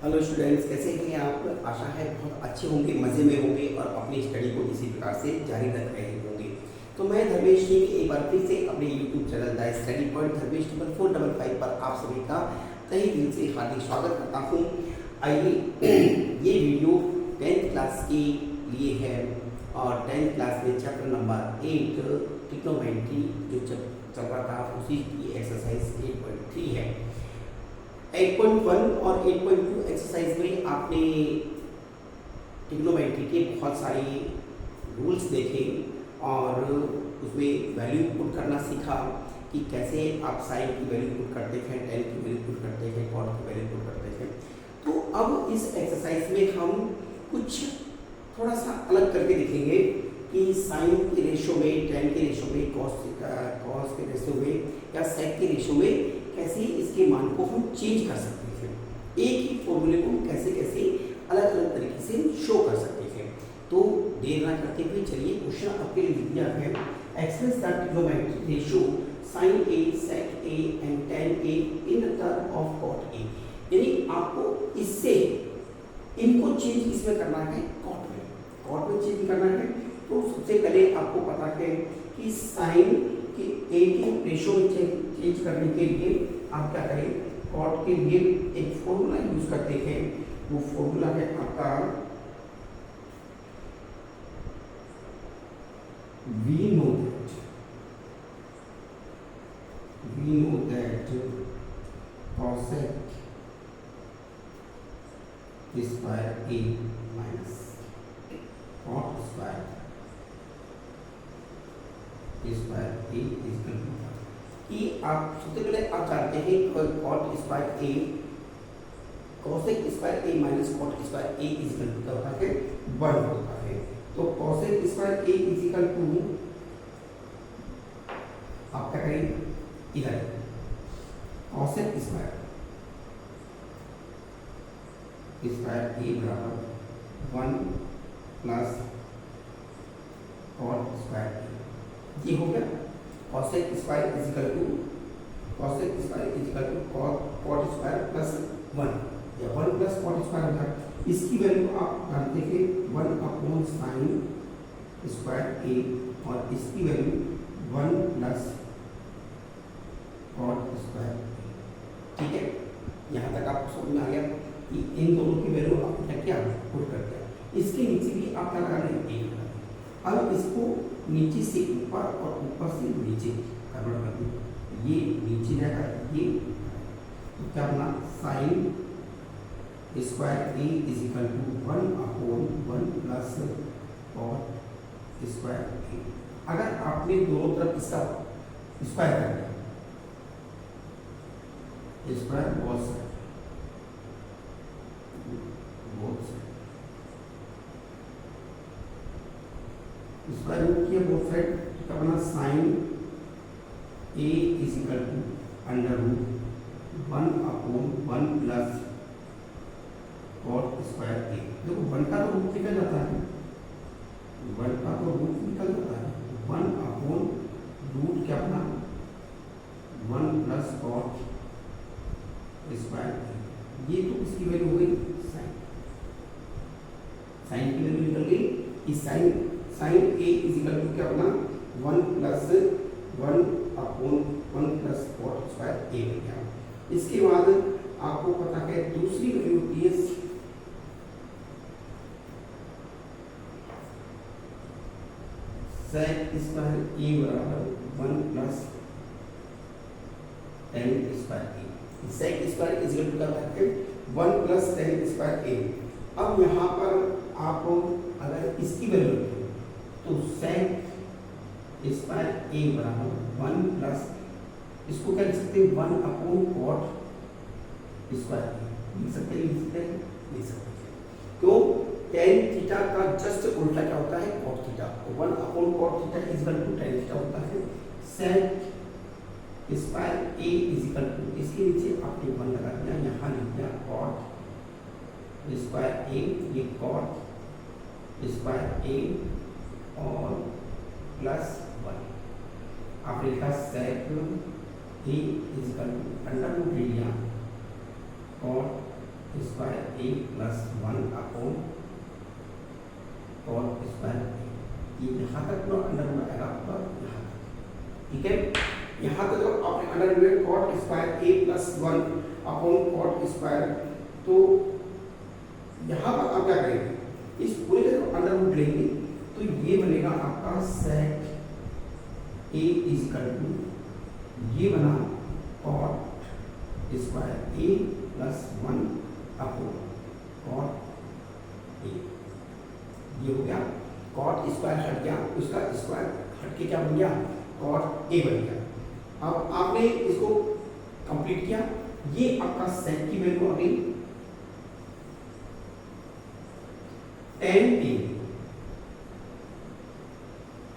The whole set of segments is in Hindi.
हेलो स्टूडेंट्स, कैसे हैं आप? आशा है बहुत अच्छे होंगे, मज़े में होंगे और अपनी स्टडी को इसी प्रकार से जारी रख रहे होंगे। तो मैं धर्मेश सिंह एक बार फिर से अपने YouTube channel the study point Dharmesh 4455 पर आप सभी का तहे दिल से हार्दिक स्वागत करता हूँ। आइए ये वीडियो 10th क्लास के लिए है और 10th क्लास में चैप्टर नंबर 8 ट्रिग्नोमेट्री जो चल रहा था उसी की एक्सरसाइज 8.3 है। 8.1 और 8.2 एक्सरसाइज में आपने ट्रिग्नोमेट्री के बहुत सारे रूल्स देखे और उसमें वैल्यू पुट करना सीखा कि कैसे आप साइन की वैल्यू पुट करते हैं, टेन की वैल्यू पुट करते हैं, कॉट की वैल्यू पुट करते हैं। तो अब इस एक्सरसाइज में हम कुछ थोड़ा सा अलग करके देखेंगे कि साइन के रेशो में, टेन के रेशो में, कॉस के रेशो में या सेक के रेशो में कैसे इसके मान को हम चेंज कर सकते हैं, एक ही फॉर्मूले को कैसे कैसे अलग अलग तरीके से शो कर सकते हैं। तो देर ना करते हुए चलिए क्वेश्चन आपके लिए लिख दिया है। Express the trigonometric ratio sine A, sec A and tan A in the term of cot A. यानी आपको इससे इनको चेंज किसमें करना है? कॉट में चेंज करना है। तो सबसे पहले आपको पता है कि साइन कि ए के रेशो में चेंज करने के लिए आप क्या करें, कॉट के लिए एक फॉर्मूला यूज करते हैं। वो फॉर्मूला है आपका we know that cosec square A minus cot square A is कि आप सबसे पहले आप जानते हैं cot square A, cosec square A minus cot square A is equal to क्या होता है? 1 होता है। तो cosec square A is equal to आप क्या करें, इधर कॉसेक स्क्वायर ए बराबर 1 प्लस कॉट स्क्वायर ए, ये हो गया। Cosec square is equal to cot square plus 1 या 1 प्लस कॉट स्क्वायर होगा। इसकी वैल्यू आप जानते हैं 1 अपॉन साइन स्क्वायर ए और इसकी वैल्यू 1 प्लस कॉट स्क्वायर ए। ठीक है, यहाँ तक आपको समझ में आ गया कि इन दोनों की वैल्यू आपने क्या पुट कर दिया। इसके नीचे भी आप क्या लगा रहे हैं? अब इसको नीचे से ऊपर और ऊपर से नीचे कन्वर्ट कर दो। ये नीचे जाएगा, ये तो क्या बना, sine square A is equal to 1 upon 1 plus cot square A. अगर आपने दोनों तरफ इसका स्क्वायर कर दिया, square both side square root किया बोथ साइड, क्या बना, sine A is equal to under root 1 upon 1 plus cot square A. देखो 1 का तो रूट निकल जाता है, 1 का तो रूट निकल जाता है, 1 अपॉन रूट क्या बना, 1 प्लस कॉट स्क्वायर ए। ये तो इसकी वैल्यू हो गई साइन की वैल्यू निकल गई। इस sine A is equal to क्या बना, 1 plus 1 upon 1 plus cot square A बन गया। इसके बाद आपको पता है दूसरी वैल्यू होती है सेक स्क्वायर ए बराबर 1 plus tan square A. Sec square is equal to क्या होता है? 1 प्लस टेन स्क्वायर ए। अब यहाँ पर आप अगर इसकी वैल्यू रखें तो सेक स्क्वायर ए बराबर 1 प्लस, इसको क्या लिख सकते हैं, 1 अपॉन कॉट स्क्वायर ए लिख सकते हैं। क्यों? टेन थीटा का जस्ट उल्टा क्या होता है? Cot theta. तो 1 upon cot theta is equal to tan theta होता है। Sec square A is equal to, इसके नीचे आपने 1 लगा दिया, यहाँ लिख दिया कॉट स्क्वायर ए, ये कॉट स्क्वायर ए और प्लस 1। आपने लिखा sec A is equal to under root ले लिया cot square A plus 1/cot square A. ये यहाँ तक ना अंडर रूट आएगा आपका यहाँ तक, ठीक है। यहाँ तक जब आपने under root cot square A plus 1/cot square, तो यहाँ पर आप क्या करेंगे, इस पूरे का अंडर रूट लेंगे तो ये बनेगा आपका सेक ए इज इक्वल टू, ये बना cot square A plus 1/cot ए। ये हो गया कॉट स्क्वायर हट गया, उसका स्क्वायर हट के क्या बन गया, कॉट ए बन गया। अब आपने इसको कंप्लीट किया, ये आपका सेक की वैल्यू आ गई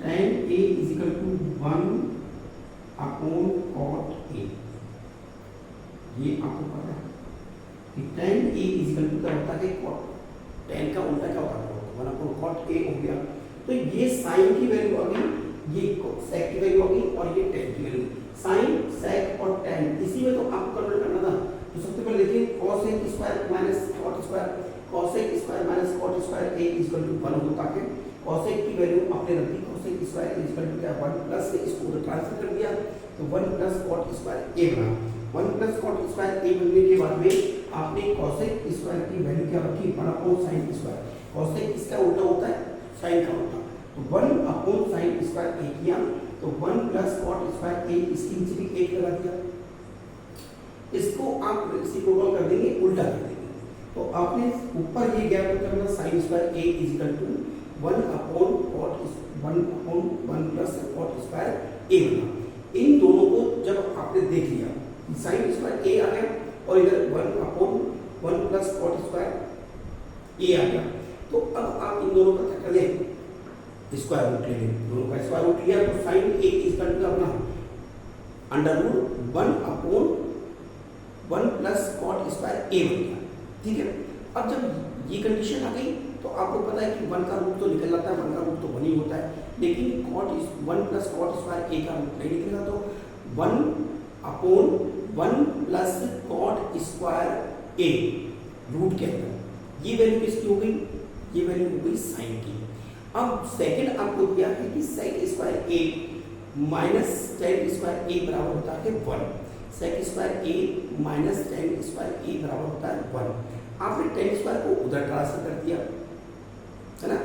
tan a is equal to 1/cot a। ये आपको पता है कि tan a is equal to क्या होता है, cot। tan का उल्टा क्या होता है, 1/cot a हो गया। तो ये साइन की वैल्यू आ गई, ये सेक की वैल्यू आ गई, और ये tan की वैल्यू। साइन, सेक और tan, इसी में तो आपको कन्वर्ट करना था। तो सबसे पहले देखिए cosec square minus cot square, cosec square minus cot square a is equal to 1 होता है। cosec की वैल्यू आपने रख दी, cosec square is equal to क्या 1 प्लस से इसको ट्रांसफर कर दिया तो 1 प्लस cot स्क्वायर a बना। 1 प्लस cot स्क्वायर a बनने के बाद में आपने cosec स्क्वायर की वैल्यू क्या रखी, 1/sin स्क्वायर। cosec इसका उल्टा होता है, sin का उल्टा, तो 1/sin स्क्वायर a किया, तो 1 प्लस cot स्क्वायर a, इसके नीचे भी 8 लगा दिया। इसको आप रेसिप्रोकल कर देंगे, उल्टा कर देंगे, तो आपने ऊपर ये गया तो क्या बना, sin square a is equal to 1/1 plus cot square a बना। इन दोनों को जब आपने देख लिया, sin स्क्वायर a आ गया और इधर 1/1 प्लस cot स्क्वायर a आ गया, तो अब आप इन दोनों का क्या कर लें, स्क्वायर रूट ले लें। दोनों का स्क्वायर रूट लिया तो sin a is equal to अपना under root 1/1 plus cot square a बन गया, ठीक है। अब जब ये कंडीशन आ गई तो आपको पता है कि 1 का रूट तो निकल जाता है, 1 का रूट तो 1 ही होता है, लेकिन 1 प्लस cot स्क्वायर a का रूट नहीं निकलेगा, तो 1/1 plus cot square a root के अंदर ये वैल्यू किसकी हो गई, ये वैल्यू हो गई साइन की। अब सेकंड आपको दिया है कि sec square a minus tan square a बराबर होता है 1। Sec square a minus tan square a बराबर होता है 1। आपने tan स्क्वायर को उधर ट्रांसफर कर दिया है ना,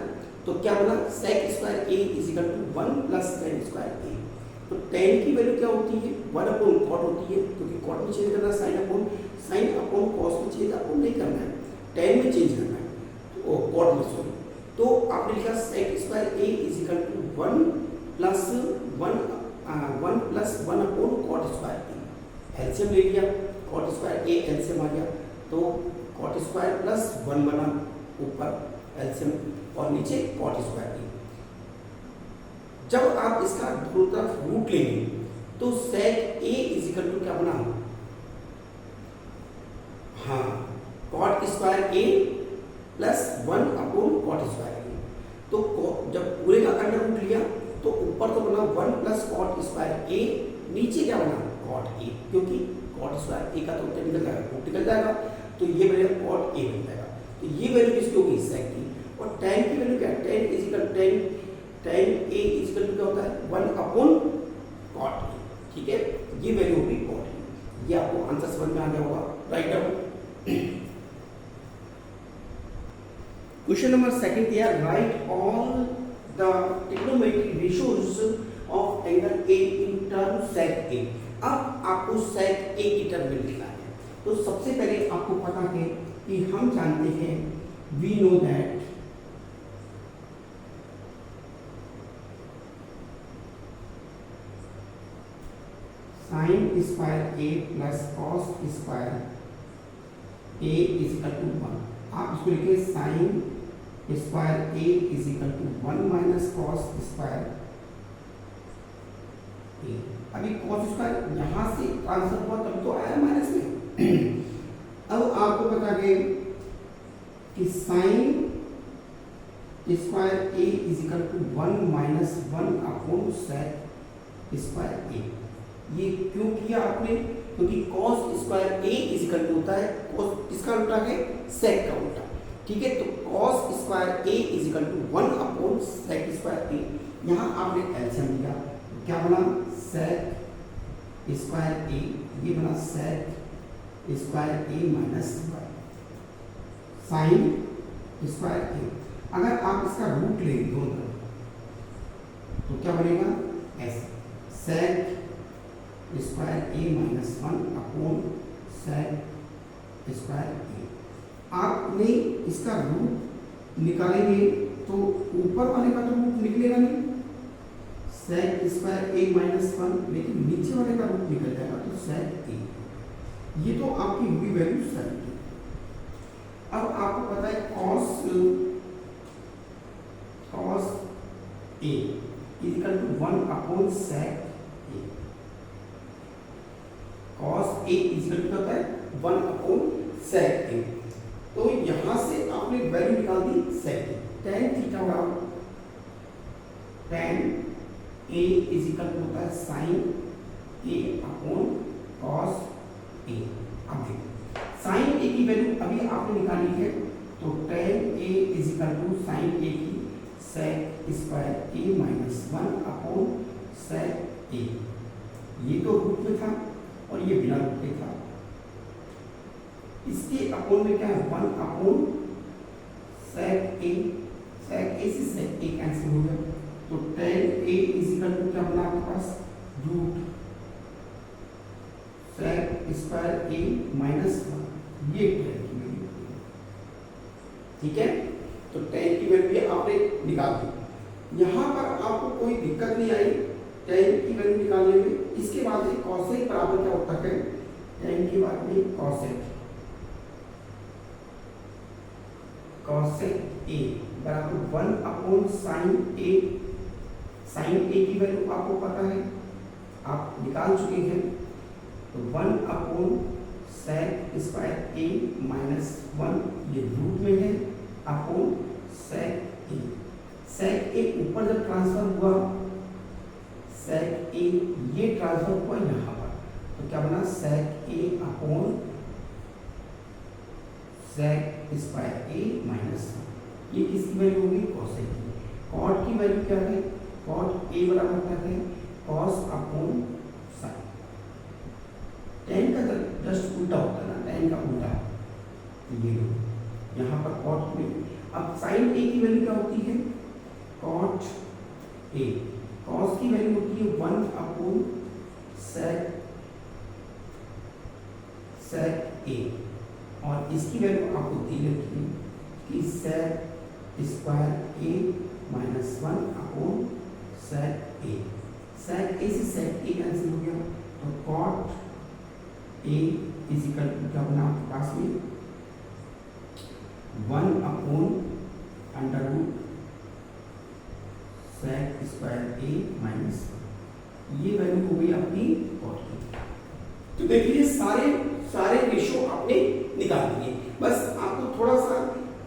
तो क्या बना, sec square a is equal to 1 plus tan square a। तो tan की वैल्यू क्या होती है, 1/cot होती है, क्योंकि cot में चेंज करना, sin अपॉन cos में चेंज आपको नहीं करना है, tan में चेंज करना है, तो cot में सॉरी। तो आपने लिखा sec square a is equal to 1 plus 1/cot square a। LCM ले लिया, cot स्क्वायर a एलसीएम आ गया, तो cot स्क्वायर प्लस 1 बना ऊपर एलसीएम और नीचे cot स्क्वायर a। जब आप इसका दोनों तरफ रूट लेंगे तो सेक a इज इक्वल टू क्या बना, हाँ cot square a plus 1/cot square a। तो जब पूरे का अंडर रूट लिया तो ऊपर तो बना 1 प्लस cot स्क्वायर a, नीचे क्या बना cot a, क्योंकि cot स्क्वायर a का तो निकल जाएगा, रूट निकल जाएगा, तो ये बनेगा cot a बन जाएगा। तो ये वैल्यू किसकी होगी, सेक की। और tan की वैल्यू क्या है, tan a is equal to क्या होता है 1/cot a, ठीक है। ये वैल्यू होगी cot a। ये आपको आंसर समझ में आ गया होगा, write down. Question number 2 here, write all the trigonometric ratios of angle A in term sec A। अब आपको sec A की टर्म में लिखना है, तो सबसे पहले आपको पता है कि हम जानते हैं, we know that sin square A plus cos square A is equal to 1। आप इसको लिखिए sin square a is equal to 1 minus cos square a। अभी cos स्क्वायर यहाँ से ट्रांसफर हुआ तब तो आया माइनस में। अब आपको बता गए कि sin square a is equal to 1 minus 1/sec square a। ये क्यों किया आपने, क्योंकि cos square A is equal to होता है कॉस किसका उल्टा है, सेक का उल्टा। ठीक है, तो cos square A is equal to 1 upon sec square A. यहाँ आपने एलसीएम लिया, क्या बना, सेक स्क्वायर ए, ये बना sec square A minus sine square A. अगर आप इसका रूट ले दोनों तरफ तो क्या बनेगा, ऐसे सेक square A minus 1 upon sec square ए। आपने इसका रूट निकालेंगे तो ऊपर वाले का तो रूट निकलेगा नहीं, सेक स्क्वायर ए माइनस 1, लेकिन नीचे वाले का रूट निकल जाएगा तो सेक ए। ये तो आपकी हुई वैल्यू सही है। अब आपको पता है cos A equal to 1 upon sec A. Cos A equal to होता है 1 अपॉन सेक ए। तो यहां से आपने वैल्यू निकाल दी सेक की, tan थीटा बराबर tan A is equal to होता है sine A upon cos A. अब देखो साइन ए की वैल्यू अभी आपने निकाली है, तो tan A is equal to sine A की sec square A minus 1 upon sec A. ये तो रूट में था और ये बिना रूट के था, इसके अपोन में क्या है 1 upon sec A. Sec A से सेक ए कैंसिल हो गया, तो tan A is equal to क्या बना आपके पास, root sec square A minus 1। ये tan की वैल्यू, ठीक है, तो tan की वैल्यू आपने निकाल दी। यहाँ पर आपको कोई दिक्कत नहीं आई tan की वैल्यू निकालने में। इसके बाद कॉसेक बराबर क्या होता है, tan के बाद में कॉसेक ए बराबर 1 upon sine A. Sign A की वैल्यू आपको पता है, आप निकाल चुके हैं, तो 1 upon sec square A minus 1, ये रूट में है, अपॉन सेक ए। सेक ए ऊपर जब ट्रांसफर हुआ, सेक ए ये ट्रांसफर हुआ यहाँ पर, तो क्या बना सेक A upon sec square A minus 1। ये किसकी वैल्यू होगी, कॉसेक की। कॉट की वैल्यू क्या है, कॉट ए बराबर क्या है, कॉस अपॉन साइन। tan का जस्ट उल्टा होता है ना, tan का उल्टा, ये लो यहाँ पर कॉट में। अब साइन ए की वैल्यू क्या होती है, कॉट ए। कॉस की वैल्यू होती है 1 अपॉन सेक ए, और इसकी वैल्यू आपको दी रखी है कि sec square A minus 1 upon sec A. Sec A से सेक ए कैंसिल हो गया, तो cot A is equal to क्या बना आपके पास में 1 upon under root sec square A minus 1। ये वैल्यू हो गई अपनी कॉट की। तो देखिए सारे रेशो आपने निकाल दिए। बस आपको थोड़ा सा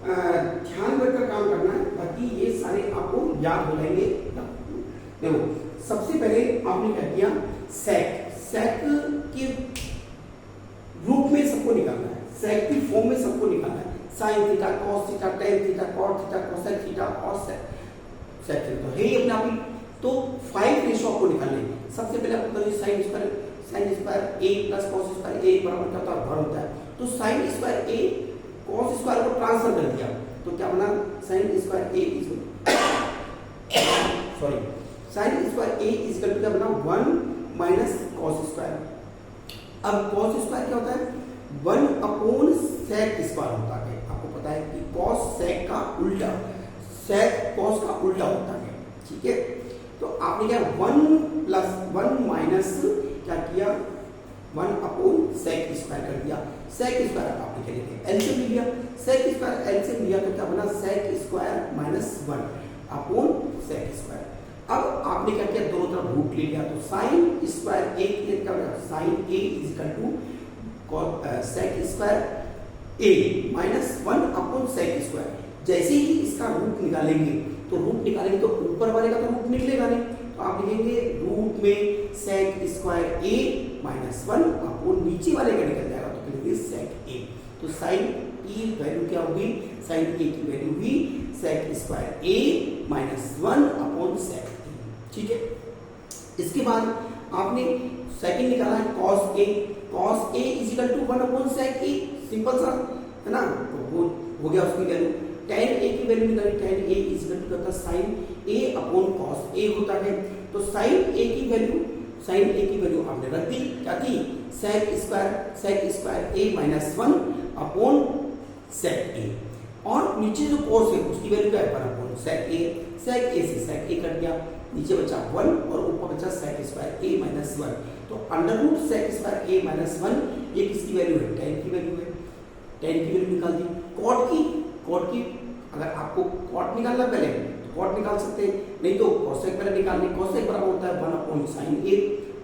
ध्यान रखकर काम करना है, बाकी ये सारे आपको याद हो जाएंगे। देखो सबसे पहले आपने क्या किया, सेक के रूप में सबको निकालना है, सेक की फॉर्म में सबको निकालना है। Sine theta, cos theta, tan theta, cot theta, cosec theta और सेक थीटा, तो है अपने आप ही। तो 5 रेशो आपको निकालने हैं। सबसे पहले आपको करिए sine square A plus cos square A बराबर क्या होता है, 1 होता है। तो sine square A cos square को ट्रांसफर कर दिया, तो क्या बना sine square A is sorry sine square A is equal to क्या बना 1 माइनस कॉस स्क्वायर। अब कॉस स्क्वायर क्या होता है, 1 अपॉन सेक स्क्वायर होता है। आपको पता है कि कॉस सेक का उल्टा, सेक कॉस का उल्टा होता है, ठीक है। तो आपने क्या 1 प्लस 1 माइनस क्या किया 1 अपॉन सेक स्क्वायर कर दिया। सेक स्क्वायर आपने क्या लिया, एलसीएम लिया, सेक स्क्वायर एलसीएम लिया तो क्या बना sec square minus 1 upon sec square. अब आपने क्या किया, दोनों तरफ रूट ले लिया, तो साइन स्क्वायर ए के लिए क्या होगा, sine A is equal to sec square A minus 1 upon sec square. जैसे ही इसका रूट निकालेंगे तो ऊपर वाले का तो रूट निकलेगा नहीं, तो आप लिखेंगे रूट में सेक स्क्वायर ए माइनस 1 अपॉन नीचे वाले का निकल जाएगा तो लिखेंगे सेक ए। तो साइन ए वैल्यू क्या होगी, साइन ए की वैल्यू हुई sec square A minus 1 upon sec A. ठीक है, इसके बाद आपने सेकंड निकाला है cos A. Cos A is equal to 1 upon sec A, simple सा है ना। तो वो हो गया उसकी वैल्यू। tan a की वैल्यू निकाली, tan a is equal to होता है sin a upon cos a होता है। तो sin a की वैल्यू आपने रख दी, क्या थी, sec square a minus 1 upon sec a। और नीचे जो cos है उसकी वैल्यू क्या है, 1 अपॉन sec a से sec a कट गया, नीचे बचा 1 और ऊपर बचा sec स्क्वायर a माइनस 1। तो under root sec square a minus 1 ये किसकी वैल्यू है, tan की वैल्यू है। tan की वैल्यू निकाल दी। कॉट की अगर आपको कॉट निकालना पहले तो कॉट निकाल सकते हैं, नहीं तो कोसेक पहले निकालने। कोसेक बराबर होता है 1 अपॉन साइन ए।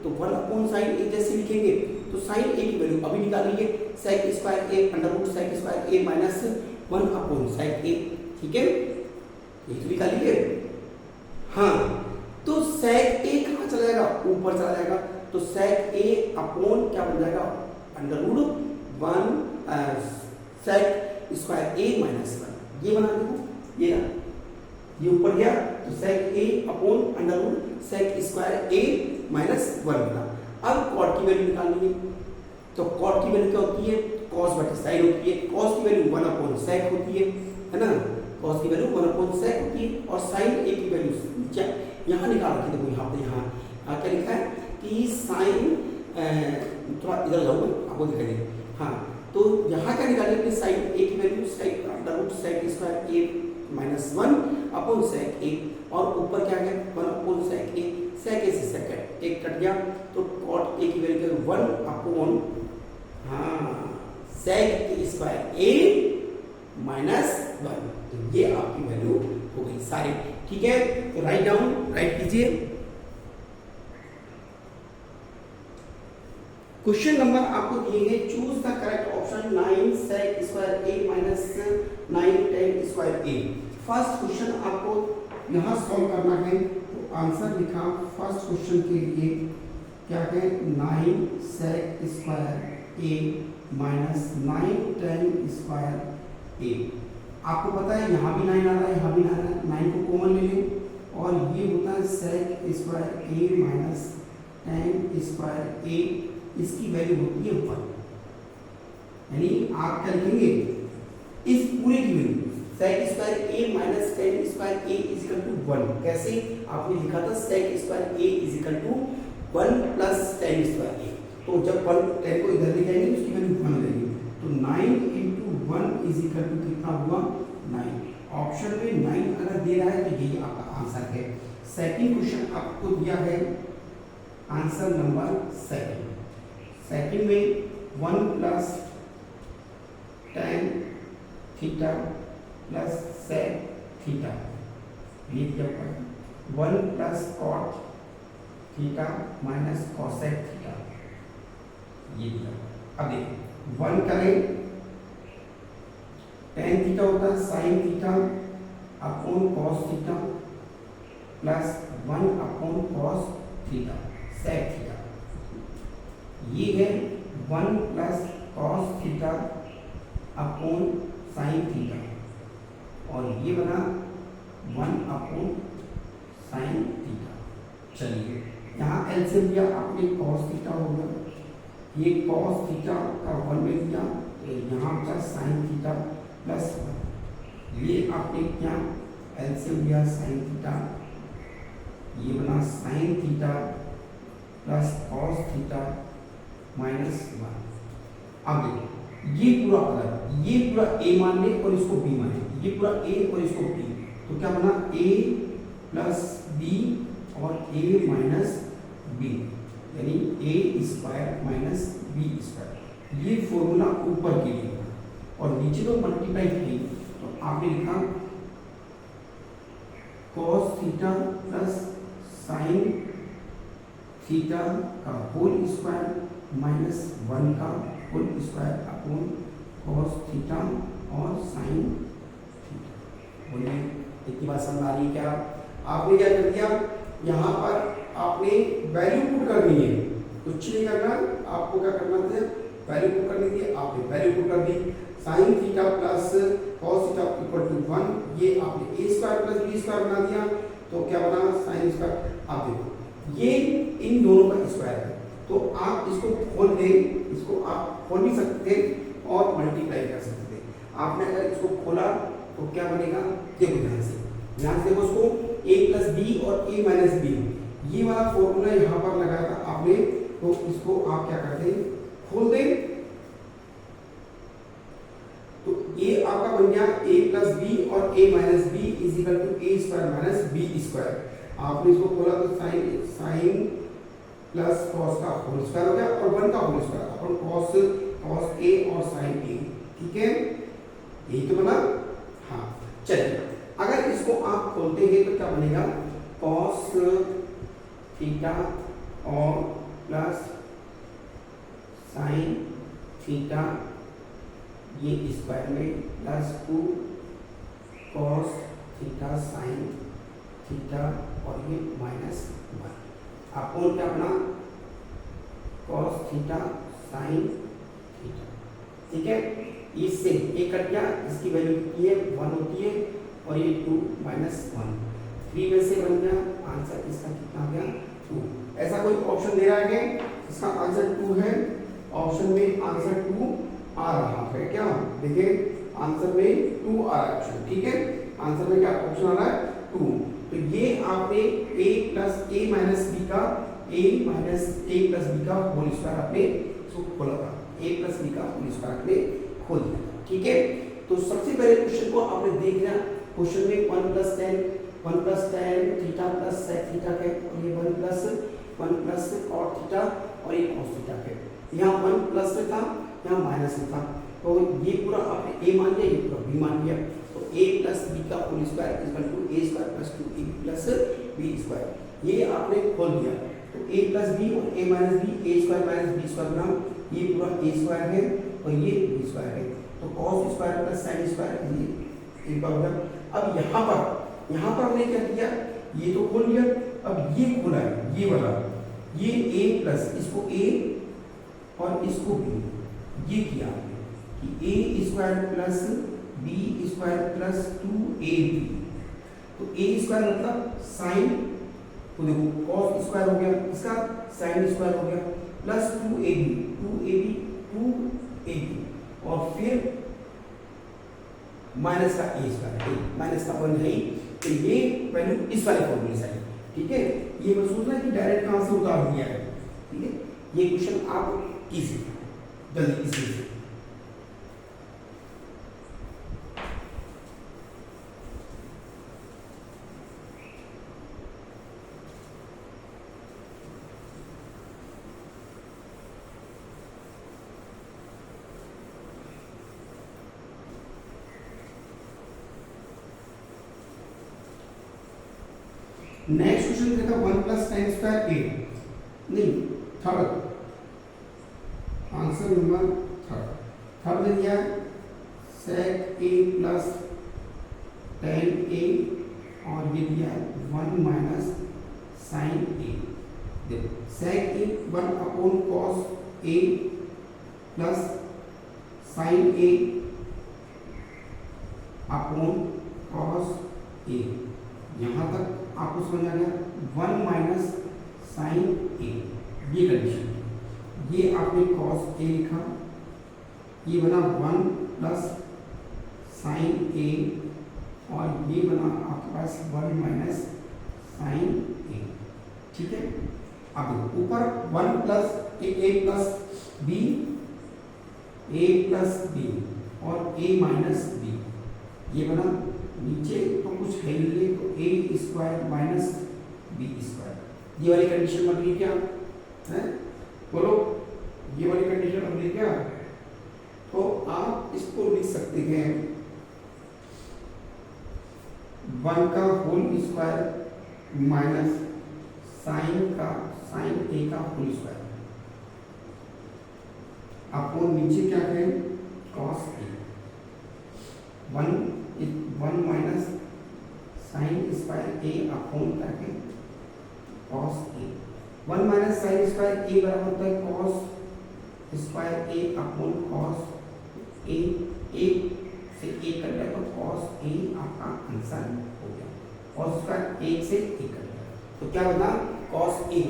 तो 1 अपॉन साइन ए जैसे लिखेंगे तो साइन ए की वैल्यू अभी निकालेंगे, सेक square A under root sec square A minus 1 upon sec A. ठीक है, ये तो निकालिए। हाँ, तो सेक ए कहाँ चला जाएगा, ऊपर चला जाएगा। तो सेक ए अपॉन क्या बन जाएगा, under root 1 sec square A minus 1। ये बना देखो, ये ऊपर गया तो sec A upon under root sec square A minus 1 बना। अब कॉट की वैल्यू निकालनी है। तो कॉट की वैल्यू क्या होती है, कॉस बटे साइन होती है। कॉस की वैल्यू 1 अपॉन सेक होती है ना। कॉस की वैल्यू 1 अपॉन सेक होती है और साइन ए की वैल्यू यहाँ निकाल रखी। देखो यहाँ पे यहाँ क्या लिखा है कि साइन, थोड़ा इधर जाऊँ आपको दिखाइए। हाँ, तो यहाँ क्या निकालें अपने साइन ए की value, sine under root sec square A minus 1 upon sec A, और ऊपर क्या है 1 upon sec A. Sec A से सेक एक कट गया तो कॉट ए की value 1 upon sec square A minus 1। तो ये आपकी वैल्यू हो गई सारी। ठीक है, तो राइट कीजिए। क्वेश्चन नंबर आपको दिए गए, choose the correct option 9 sec square A minus 9 tan square A. First question आपको यहाँ सॉल्व करना है। तो आंसर लिखा फर्स्ट क्वेश्चन के लिए क्या है, 9 sec square A minus 9 tan square ए। आपको पता है यहाँ भी 9 आ रहा है, यहाँ भी 9 आ रहा है, 9 को कॉमन ले लें और ये होता है sec square A minus tan square ए। इसकी वैल्यू होती है 1। यानी आप क्या लिखेंगे, इस पूरे की value sec square A minus tan square A is equal to 1। कैसे, आपने लिखा था sec square A is equal to 1 plus tan square A. तो जब 1 tan को इधर ले जाएंगे तो उसकी वैल्यू 1 लगेगी। तो 9 into 1 इज इक्वल टू कितना हुआ, 9। ऑप्शन में 9 अगर दे रहा है तो यही आपका आंसर है। सेकंड क्वेश्चन आपको दिया है आंसर नंबर 7। सेकंड में 1 plus tan theta plus sec theta ये दिया हुआ है। 1 plus cot theta minus cosec theta ये दिया हुआ है। अब देखिए 1 करें, tan थीटा होता है sine theta upon cos theta plus 1 upon cos theta sec theta. ये है 1 plus cos theta upon sine theta और ये बना 1 अपॉन साइन थीटा। चलिए यहाँ एलसीएम लिया आपने, कॉस थीटा हो गया, ये कॉस थीटा का 1 में लिया तो यहाँ बचा साइन थीटा प्लस 1। ये आपने क्या एलसीएम लिया साइन थीटा, ये बना sign theta plus cos theta minus 1। अब देखिए ये पूरा अगर ये पूरा a मान ले और इसको b मान ले, ये पूरा a और इसको b, तो क्या बना a प्लस b और a माइनस b, यानी a square minus b square. ये फॉर्मूला ऊपर के लिए और नीचे तो मल्टीप्लाई की तो आपने लिखा cos theta plus sine theta का होल स्क्वायर माइनस 1 का whole square upon cos theta और साइन थीटा। बोलिए इतनी बात समझ आ रही है क्या? आपने क्या कर दिया, यहाँ पर आपने वैल्यू पुट करनी है। कुछ नहीं करना, आपको क्या करना था, वैल्यू पुट करनी थी, आपने वैल्यू पुट कर दी। Sine theta plus cos theta equal to 1, ये आपने A square plus B square बना दिया, तो क्या बना साइन स्क्वायर। आप देखो ये इन दोनों का स्क्वायर है, तो आप इसको खोल दे, इसको आप खोल भी सकते थे और मल्टीप्लाई कर सकते थे। आपने अगर इसको खोला तो क्या बनेगा, देखो ध्यान से देखो, उसको a प्लस बी और a माइनस बी, ये वाला फॉर्मूला यहाँ पर लगाया था आपने, तो इसको आप क्या करते हैं, खोल दें, तो ये आपका बन गया a प्लस बी और a minus b is equal to a square minus b square. आपने इसको खोला तो साइन प्लस कॉस का होल स्क्वायर हो गया और 1 का whole square, upon cos a और साइन a, ठीक है, यही तो बना। हाँ चलिए, अगर इसको आप खोलते हैं तो क्या बनेगा, कॉस थीटा और प्लस साइन थीटा, ये स्क्वायर में plus 2 cos theta sine theta और ये माइनस 1, आपको क्या बना, कॉस थीटा साइन थीटा, ठीक है। इससे एक कट गया, इसकी वैल्यू कितनी है, 1 होती है, और ये 2 माइनस 1, 3 में से बन गया, आंसर इसका कितना गया, 2। ऐसा कोई ऑप्शन दे रहा है कि इसका आंसर 2 है, ऑप्शन में आंसर 2 आ रहा है क्या, देखिए आंसर में 2 आ रहा है ऑप्शन, ठीक है, आंसर में क्या ऑप्शन आ रहा है, 2। तो ये आपने a plus a minus b का a minus a plus b का होल स्क्वायर आपने इसको खोला था, a प्लस बी का होल स्क्वायर आपने खोल दिया, ठीक है। तो सबसे पहले क्वेश्चन को आपने देख लिया, क्वेश्चन में 1 plus tan theta plus sec theta है, और ये 1 प्लस cot थीटा और ये cos थीटा है। यहाँ 1 प्लस में था, यहाँ माइनस में था, तो ये पूरा आपने a मान लिया, ये पूरा b मान लिया, तो a प्लस b का whole square equal to a square plus 2ab plus b square, ये आपने खोल दिया। तो a प्लस b और a minus b, a square minus b square बना, ये पूरा a स्क्वायर है और ये b स्क्वायर है, तो cos square plus sin square ये एक बार हो गया। अब यहाँ पर हमने क्या किया, ये तो खोल लिया, अब ये खोला है, ये वाला, ये a प्लस इसको a और इसको b, ये किया कि a square plus b square plus 2ab, तो a स्क्वायर मतलब साइन, तो देखो cos स्क्वायर हो गया, इसका sin स्क्वायर हो गया, प्लस 2ab और फिर माइनस का a स्क्वायर, माइनस का 1 है, तो ये वैल्यू इस वाले फॉर्मूले से आई, ठीक है। ये मत सोचना कि डायरेक्ट कहां से उतार दिया है, ठीक है, ये क्वेश्चन आप इजी जल्दी इसी से। नेक्स्ट क्वेश्चन देखा 1 प्लस tan स्क्वायर a, नहीं थर्ड, आंसर नंबर थर्ड में दिया sec a plus tan a और ये दिया 1 माइनस sin a। देखो sec a 1 upon cos a plus sin a upon cos a, यहाँ तक आपको समझ आ गया। 1 माइनस साइन ए, ये कंडीशन, ये आपने cos a लिखा, ये बना 1 प्लस साइन ए और ये बना आपके पास 1 माइनस साइन ए, ठीक है। अब ऊपर 1 प्लस a प्लस b और a माइनस b, ये बना, नीचे तो कुछ है नहीं, तो a square minus b square, ये वाली कंडीशन बन गई क्या है, बोलो ये वाली कंडीशन बन गई क्या। तो आप इसको लिख सकते हैं 1 का whole square minus sine a का होल स्क्वायर, आपको नीचे क्या है cos a, 1 minus sine square a upon करके cos a, 1 minus sine square A बराबर होता है cos square A upon cos A, एक से एक कट गया तो कॉस ए आपका आंसर हो गया। कॉस स्क्वायर एक से एक कट गया तो क्या बना कॉस ए,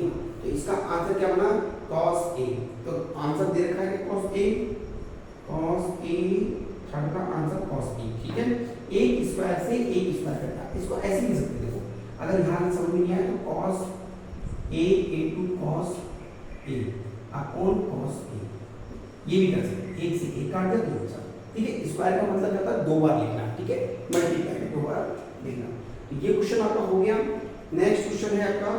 तो इसका आंसर क्या बना कॉस ए। तो आंसर दे रखा है कॉस ए, थर्ड का आंसर कॉस ए, ठीक है। एक स्क्वायर से एक स्क्वायर कटा, इसको ऐसे लिख सकते देखो, अगर यहाँ समझ में नहीं आया तो cos A into cos A upon cos A, ये भी कर सकते, एक से एक काट दिया तो अच्छा, ठीक है। स्क्वायर का मतलब जाता है दो बार लिखना, ठीक है, मल्टीप्लाई में दो बार लिखना। तो ये क्वेश्चन आपका हो गया। नेक्स्ट क्वेश्चन है आपका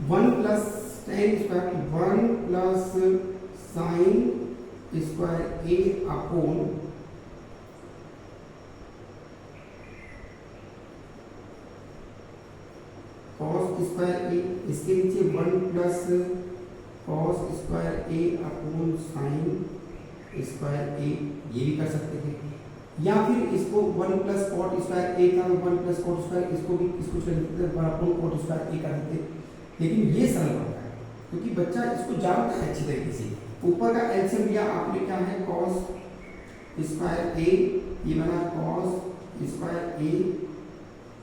1 plus tan square 1 plus sine square A upon cos square A, इसके नीचे 1 plus cos square A upon sine square A, ये भी कर सकते थे। या फिर इसको 1 प्लस कॉट स्क्वायर ए था, 1 प्लस कॉट स्क्वायर इसको भी इसको कर देते थे, अपॉन कॉट स्क्वायर ए कर देते। लेकिन ये सरल पड़ता है क्योंकि बच्चा इसको जानता है अच्छी तरीके से। ऊपर का एलसीएम लिया आपने, क्या है कॉस स्क्वायर ए, ये बना cos square A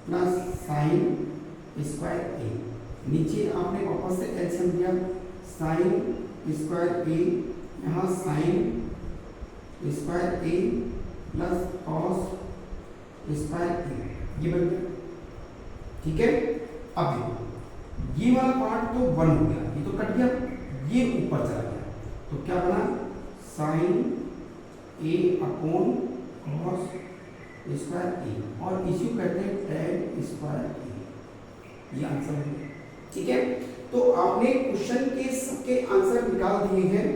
plus sine square ए, नीचे आपने वापस से एलसीएम लिया साइन स्क्वायर ए, यहाँ sign square A plus cos square A, ये बन गया, ठीक है। अब देखो ये वाला पार्ट तो 1 हो गया, ये तो कट गया, ये ऊपर चला गया, तो क्या बना sine A upon cos square ए, और इसी को कहते हैं टेन स्क्वायर ए, ये आंसर है, ठीक है। तो आपने क्वेश्चन के सबके आंसर निकाल दिए हैं,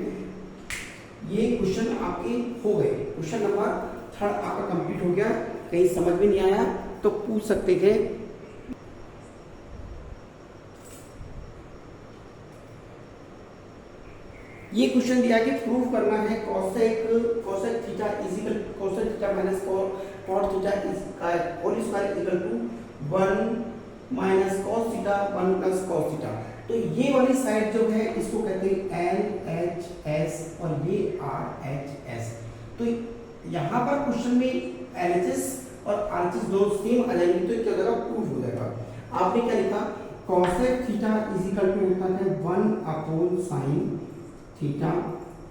ये क्वेश्चन आपके हो गए। क्वेश्चन नंबर 3 आपका कंप्लीट हो गया। कहीं समझ में नहीं आया तो पूछ सकते थे। ये क्वेश्चन दिया कि प्रूव करना है cosec theta equal cosec theta minus cot theta whole square equal to 1 minus cos theta 1 plus cos theta. तो ये वाली साइड जो है इसको कहते हैं LHS और ये RHS। तो यहाँ पर क्वेश्चन में LHS और RHS दोनों सेम आ जाएंगे तो क्या हो जाएगा प्रूफ हो जाएगा। आपने क्या लिखा कोसेक थीटा इक्वल टू होता है 1 अपॉन साइन थीटा,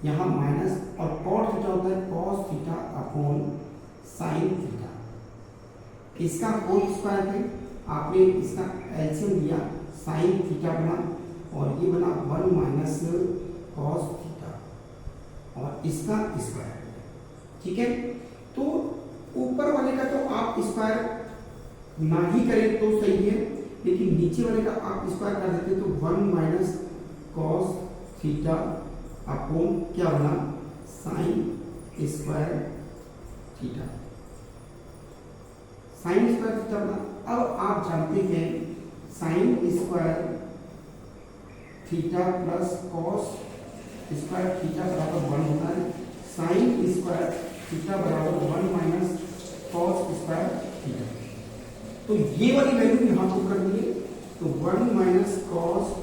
यहाँ माइनस, और कॉट थीटा होता है cos theta upon sine theta. इसका होल स्क्वायर है, आपने इसका एलसीएम लिया साइन थीटा बना और ये बना 1 माइनस कॉस थीटा और इसका स्क्वायर, ठीक है। तो ऊपर वाले का तो आप स्क्वायर ना ही करें तो सही है, लेकिन नीचे वाले का आप स्क्वायर कर देते तो 1 माइनस कॉस थीटा अपॉन क्या बना sine square theta, sign square theta बना। अब आप जानते हैं sign square theta plus cos square theta बराबर 1 होता है, साइन स्क्वायर थीटा बराबर 1 माइनस कॉस स्क्वायर थीटा। तो ये वाली वैल्यू यहाँ पुट कर दिए तो 1 माइनस कॉस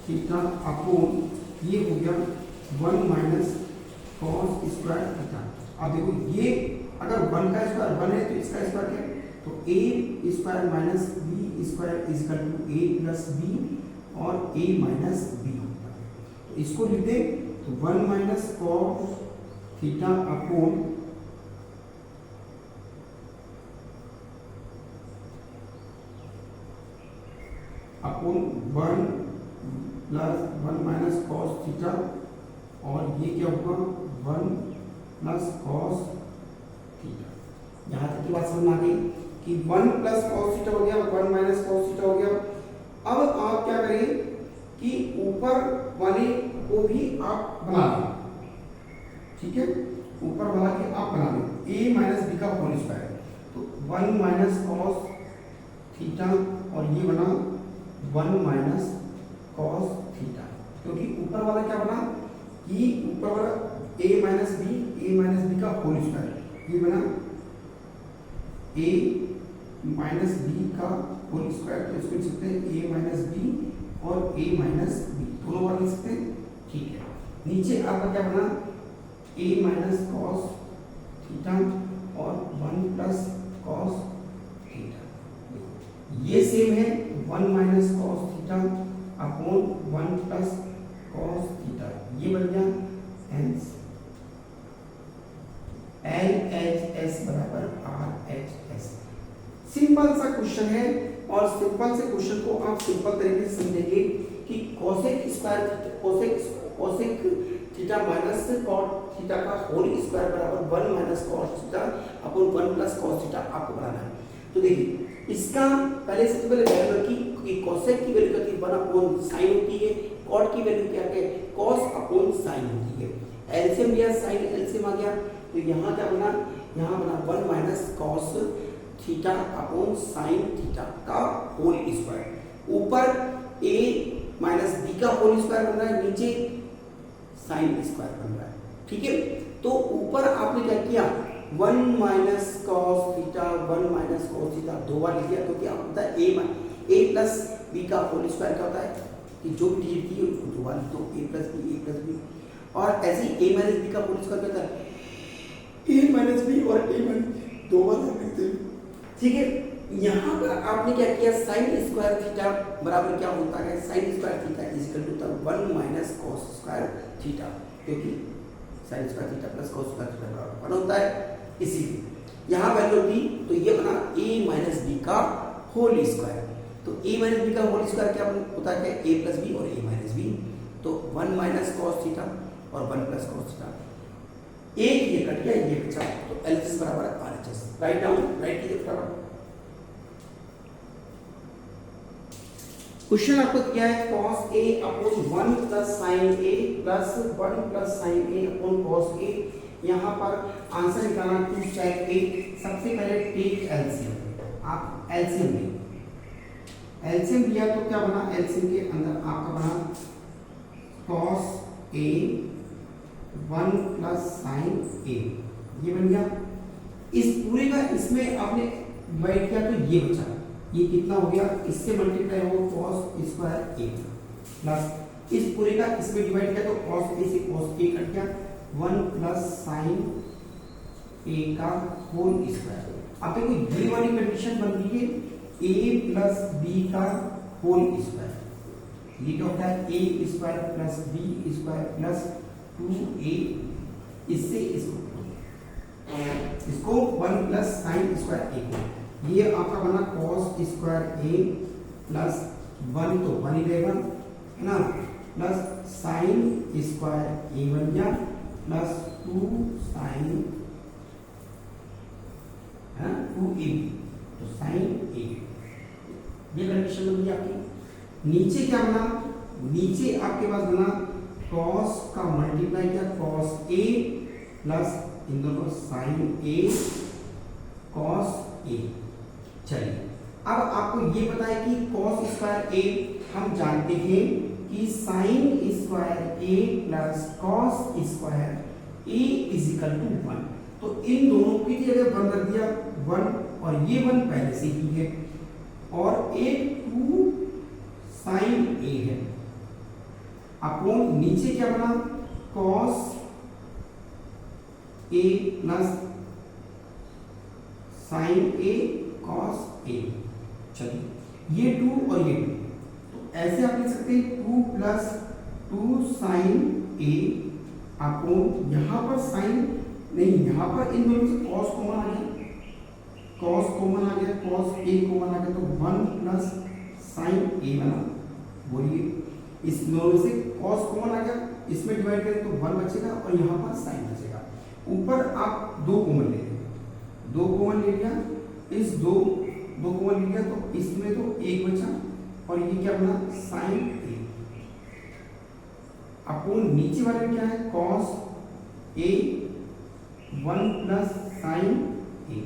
थीटा अपॉन ये हो गया 1 माइनस कॉस स्क्वायर थीटा। अब देखो ये अगर 1 का स्क्वायर 1 है तो इसका स्क्वायर क्या है, तो a square minus b square is equal to a plus b और a माइनस b होता है। तो इसको लिख दे तो 1 minus cos theta upon upon 1 plus 1 minus cos theta और ये क्या होगा 1 प्लस कॉस थीटा। यहाँ तक की बात समझ में आ गई कि 1 प्लस कॉस थीटा हो गया, 1 माइनस कॉस थीटा हो गया। अब आप क्या करें कि ऊपर वाले को भी आप बना लें, ठीक है। 1 माइनस कॉस थीटा और ये बना 1 माइनस कॉस थीटा, क्योंकि ऊपर वाला क्या बना कि ऊपर वाला a माइनस बी का होल स्क्वायर, ये बना a माइनस बी का होल स्क्वायर, तो इसको लिख सकते हैं a माइनस बी और a माइनस बी दोनों बार लिख सकते हैं, ठीक है। नीचे आपका क्या बना a माइनस कॉस थीटा और 1 प्लस कॉस थीटा, ये सेम है 1 minus cos theta upon 1 plus cos theta, ये बन गया हेंस LHS बराबर RHS। सिंपल सा क्वेश्चन है और सिंपल से क्वेश्चन को आप सिंपल तरीके से समझेंगे कि cosec theta minus cot theta का होल स्क्वायर बराबर 1 minus cos theta upon 1 plus cos theta आपको बनाना है। तो देखिए इसका पहले सबसे पहले वैल्यू रखी कि कोसेक की वैल्यू कितनी 1 अपॉन साइन होती है, कॉट की वैल्यू क्या है कॉस अपॉन साइन होती है। एलसीएम लिया साइन एलसीएम आ गया, तो यहाँ क्या बना, यहाँ बना 1 minus cos theta upon sine theta का होल स्क्वायर, ऊपर a माइनस बी का होल स्क्वायर बन रहा है, नीचे साइन स्क्वायर बन रहा है, ठीक है। तो ऊपर आपने क्या किया 1 minus cos theta 1 minus cos theta दो बार लिख दिया, क्योंकि आपको पता है a प्लस बी का होल स्क्वायर क्या होता है कि जो भी डिजिट थी उसको दो बार लिख दो, a प्लस बी, और ऐसे ही a माइनस बी का होल स्क्वायर क्या होता है a माइनस बी और a माइनस दो बार लिखते हैं, ठीक है। यहाँ पर आपने क्या किया साइन स्क्वायर थीटा बराबर क्या होता है, sine square theta is equal to 1 minus cos square theta, क्योंकि sine square theta plus cos square theta बराबर 1 होता है, इसीलिए यहाँ वैल्यू दी तो ये बना a माइनस बी का होल स्क्वायर। तो a माइनस बी का होल स्क्वायर क्या होता है a प्लस बी और a माइनस बी, तो 1 माइनस कॉस थीटा और 1 प्लस कॉस थीटा, एक ये कट गया ये बचा, तो एलएचएस बराबर आरएचएस, राइट डाउन, राइट कीजिए फटाफट। क्वेश्चन आपको क्या है cos a upon 1 plus sign a plus 1 plus sign a upon cos a, यहाँ पर आंसर निकालना टू चेक a। सबसे पहले टेक एलसीएम, आप एलसीएम लें, एलसीएम लिया तो क्या बना, एलसीएम के अंदर आपका बना cos a 1 plus sign a, ये बन गया। इस पूरे का इसमें आपने डिवाइड किया तो ये बचा, ये कितना हो गया, इससे मल्टीप्लाई हो cos स्क्वायर a प्लस इस पूरे का इसमें डिवाइड किया तो cos a से cos a कट गया, 1 प्लस साइन a का होल स्क्वायर। अब देखो ये वाली कंडीशन बन रही है a प्लस b का होल स्क्वायर, ये क्या होता है a square plus b square plus 2a, इससे इसको 1 प्लस साइन स्क्वायर a को, ये आपका बना cos स्क्वायर a प्लस 1 तो 1 ही रहेगा है ना, प्लस साइन स्क्वायर a बन गया प्लस 2 साइन 2a, तो साइन a, ये कंडीशन बन गई आपकी। नीचे क्या बना, नीचे आपके पास बना cos का मल्टीप्लाई किया cos a प्लस इन दोनों साइन a cos a। चलिए अब आपको ये पता है कि cos स्क्वायर a हम जानते हैं कि sine square a plus cos square a is equal to 1, तो इन दोनों की जगह 1 रख दिया 1, और ये 1 पहले से ही है, और एक 2 साइन a है, अपॉन नीचे क्या बना cos a plus sign a cos a। चलिए ये 2 और ये 2, तो ऐसे आप लिख सकते हैं 2 प्लस 2 साइन a अपॉन यहाँ पर साइन नहीं, यहाँ पर इन दोनों से cos कॉमन आ गया, cos कॉमन आ गया, cos a कॉमन आ गया, तो 1 प्लस साइन a बना। बोलिए इस दोनों से cos कॉमन आ गया, इसमें डिवाइड करें तो 1 बचेगा और यहाँ पर साइन बचेगा। ऊपर आप 2 कॉमन ले लें, 2 कॉमन ले लिया, इस 2 कॉमन ले लिया तो इसमें तो 1 बचा, और ये क्या बना साइन a अपॉन नीचे वाले में क्या है cos a 1 plus sign a,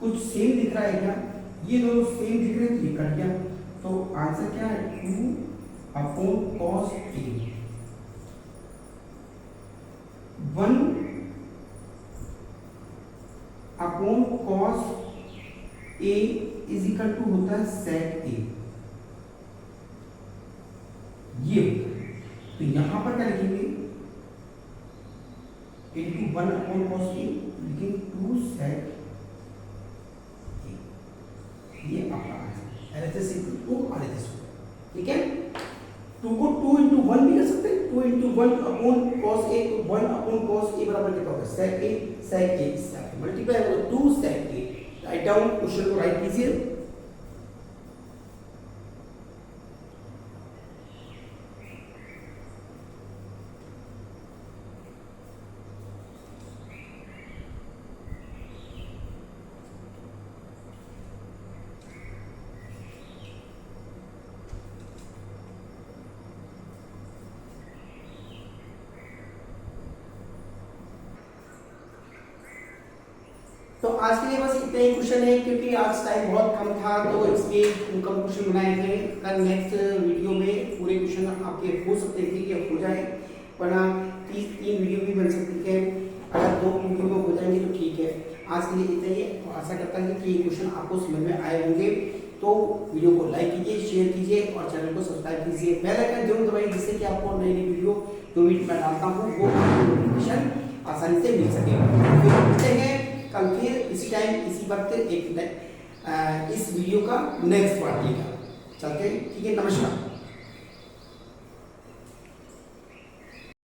कुछ सेम दिख रहा है क्या? ये दोनों सेम दिख रहे हैं, ये कट गया। तो आंसर क्या है? 2/cos A। 1/cos A is equal to होता है sec A। ये तो यहां पर क्या लिखेंगे? इनटू 1/cos A लेकिन 2 sec A। ये आपका answer LHS equal to RHS। ठीक है, 2 को 2 into 1 भी कर सकते हैं। 2 into 1/cos A, 1/cos A बराबर कितना होगा? sec A। sec A multiply होगा 2 sec A। Write down, question को राइट कीजिए। तो आज के लिए बस इतने ही क्वेश्चन है, क्योंकि आज टाइम बहुत कम था तो इसलिए कम क्वेश्चन बनाए थे। कल नेक्स्ट वीडियो में पूरे क्वेश्चन आपके हो सकते थे कि हो जाए, वरना 3 वीडियो भी बन सकती है। अगर 2 वीडियो हो जाएंगे तो ठीक है। आज के लिए इतना ही। आशा करता हूँ कि ये क्वेश्चन आपको समझ में आए होंगे। तो वीडियो को लाइक कीजिए, शेयर कीजिए और चैनल को सब्सक्राइब कीजिए। बेल आइकन जरूर दबाइए, जिससे कि आपको नई नई वीडियो जो भी मैं डालता हूँ वो नोटिफिकेशन आसानी से मिल सके। फिर मिलते हैं कल फिर इसी टाइम इसी वक्त एक इस वीडियो का नेक्स्ट पार्ट लेकर चलते हैं। ठीक है, नमस्कार।